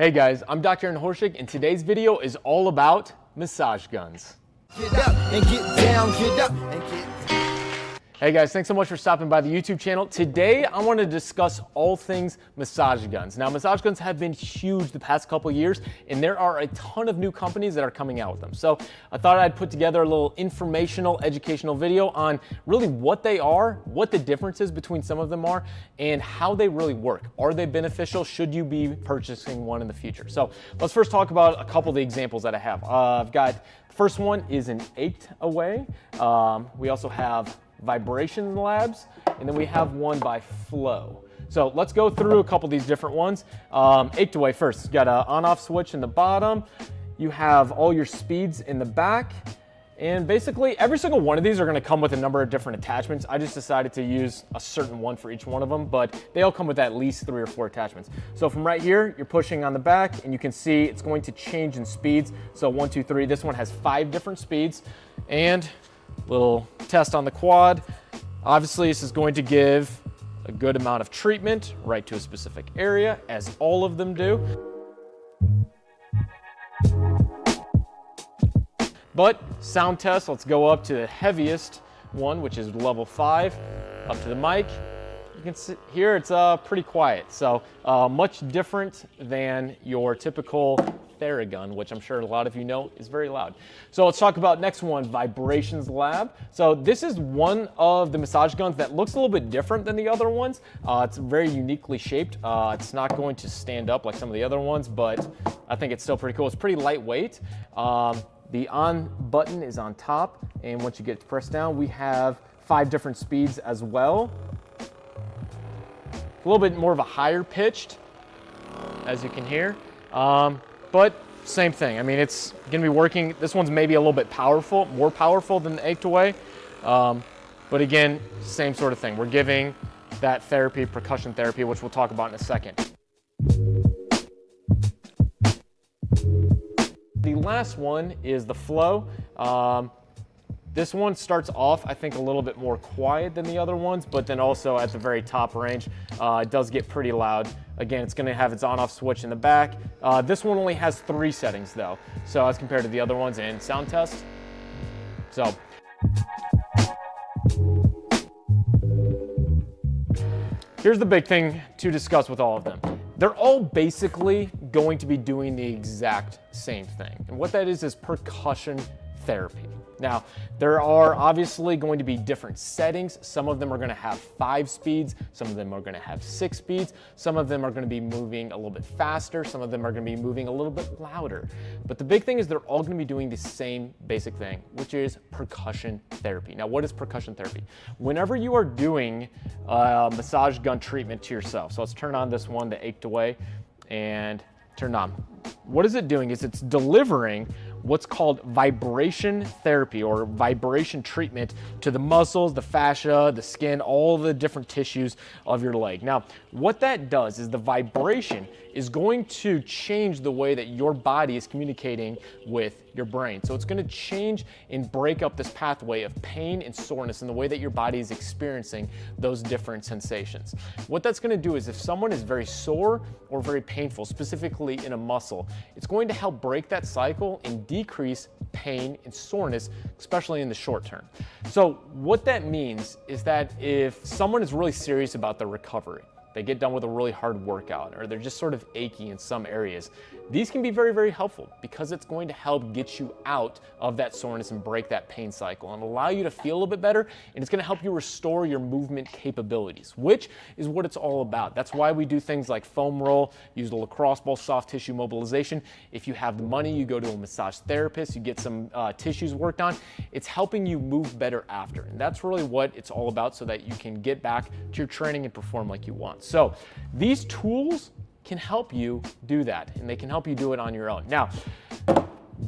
Hey guys, I'm Dr. Aaron Horschig, and today's video is all about massage guns. Get up and get down, get up and get. Hey guys, thanks so much for stopping by the YouTube channel. Today, I want to discuss all things massage guns. Now, massage guns have been huge the past couple years, and there are a ton of new companies that are coming out with them. So I thought I'd put together a little informational, educational video on really what they are, what the differences between some of them are, and how they really work. Are they beneficial? Should you be purchasing one in the future? So let's first talk about a couple of the examples that I have. I've got, the first one is an 8-Away. We also have Vibration Labs, and then we have one by Flow. So let's go through a couple of these different ones. 8-Away first. You got an on-off switch in the bottom. You have all your speeds in the back. And basically, every single one of these are going to come with a number of different attachments. I just decided to use a certain one for each one of them, but they all come with at least 3 or 4 attachments. So from right here, you're pushing on the back, and you can see it's going to change in speeds. So 1, 2, 3. This one has 5 different speeds. And little test on the quad. Obviously, this is going to give a good amount of treatment right to a specific area, as all of them do. But sound test, let's go up to the heaviest one, which is level 5, up to the mic. You can see here it's pretty quiet, so much different than your typical Theragun, which I'm sure a lot of you know is very loud. So let's talk about next one, Vibrations Lab. So this is one of the massage guns that looks a little bit different than the other ones. It's very uniquely shaped. It's not going to stand up like some of the other ones, but I think it's still pretty cool. It's pretty lightweight. The on button is on top, and once you get pressed down, we have 5 different speeds as well. A little bit more of a higher pitched, as you can hear. But same thing. I mean, it's gonna be working. This one's maybe a little bit powerful, more powerful than the 8-Away. But again, same sort of thing. We're giving that therapy, percussion therapy, which we'll talk about in a second. The last one is the Flow. This one starts off, I think, a little bit more quiet than the other ones, but then also at the very top range, it does get pretty loud. Again, it's gonna have its on-off switch in the back. This one only has 3 settings though, so as compared to the other ones in sound test. So, here's the big thing to discuss with all of them. They're all basically going to be doing the exact same thing. And what that is percussion therapy. Now, there are obviously going to be different settings. Some of them are going to have 5 speeds. Some of them are going to have 6 speeds. Some of them are going to be moving a little bit faster. Some of them are going to be moving a little bit louder. But the big thing is they're all going to be doing the same basic thing, which is percussion therapy. Now, what is percussion therapy? Whenever you are doing massage gun treatment to yourself, so let's turn on this one, the 8-Away, and turn on. What is it doing is it's delivering what's called vibration therapy or vibration treatment to the muscles, the fascia, the skin, all the different tissues of your leg. Now, what that does is the vibration is going to change the way that your body is communicating with your brain. So it's going to change and break up this pathway of pain and soreness in the way that your body is experiencing those different sensations. What that's going to do is if someone is very sore or very painful, specifically in a muscle, it's going to help break that cycle and decrease pain and soreness, especially in the short term. So what that means is that if someone is really serious about their recovery, they get done with a really hard workout, or they're just sort of achy in some areas, these can be very, very helpful because it's going to help get you out of that soreness and break that pain cycle and allow you to feel a little bit better, and it's going to help you restore your movement capabilities, which is what it's all about. That's why we do things like foam roll, use the lacrosse ball, soft tissue mobilization. If you have the money, you go to a massage therapist, you get some tissues worked on. It's helping you move better after, and that's really what it's all about so that you can get back to your training and perform like you want. So these tools can help you do that, and they can help you do it on your own. Now,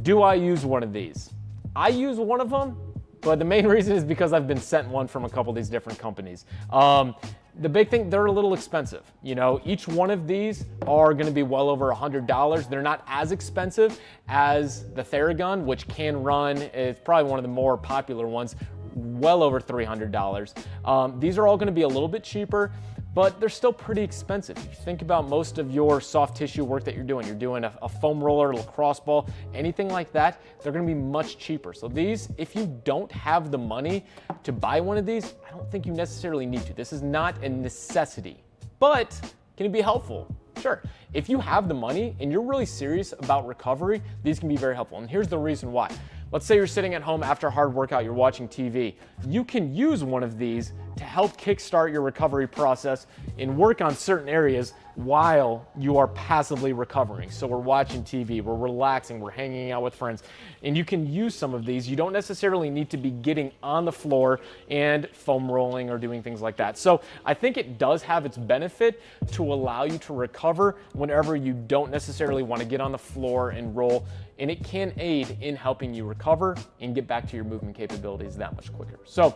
do I use one of these? I use one of them, but the main reason is because I've been sent one from a couple of these different companies. The big thing, they're a little expensive. You know, each one of these are going to be well over $100. They're not as expensive as the Theragun, which can run, it's probably one of the more popular ones, well over $300. These are all going to be a little bit cheaper, but they're still pretty expensive. If you think about most of your soft tissue work that you're doing a foam roller, a lacrosse ball, anything like that, they're gonna be much cheaper. So these, if you don't have the money to buy one of these, I don't think you necessarily need to. This is not a necessity, but can it be helpful? Sure. If you have the money and you're really serious about recovery, these can be very helpful. And here's the reason why. Let's say you're sitting at home after a hard workout, you're watching TV. You can use one of these to help kickstart your recovery process and work on certain areas while you are passively recovering. So we're watching TV, we're relaxing, we're hanging out with friends, and you can use some of these. You don't necessarily need to be getting on the floor and foam rolling or doing things like that. So I think it does have its benefit to allow you to recover whenever you don't necessarily want to get on the floor and roll, and it can aid in helping you recover and get back to your movement capabilities that much quicker. So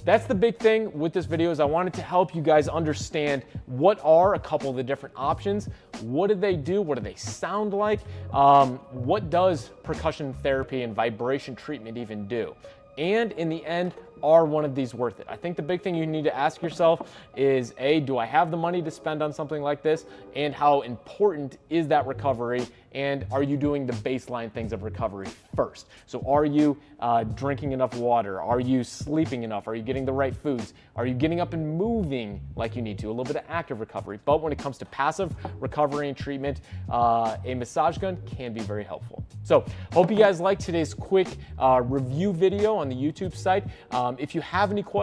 that's the big thing with this video, is I wanted to help you guys understand what are a couple of the different options. What do they do? What do they sound like? What does percussion therapy and vibration treatment even do? And in the end, are one of these worth it? I think the big thing you need to ask yourself is, A, do I have the money to spend on something like this? And how important is that recovery? And are you doing the baseline things of recovery first? So are you drinking enough water? Are you sleeping enough? Are you getting the right foods? Are you getting up and moving like you need to? A little bit of active recovery. But when it comes to passive recovery and treatment, a massage gun can be very helpful. So hope you guys liked today's quick review video on the YouTube site. If you have any questions,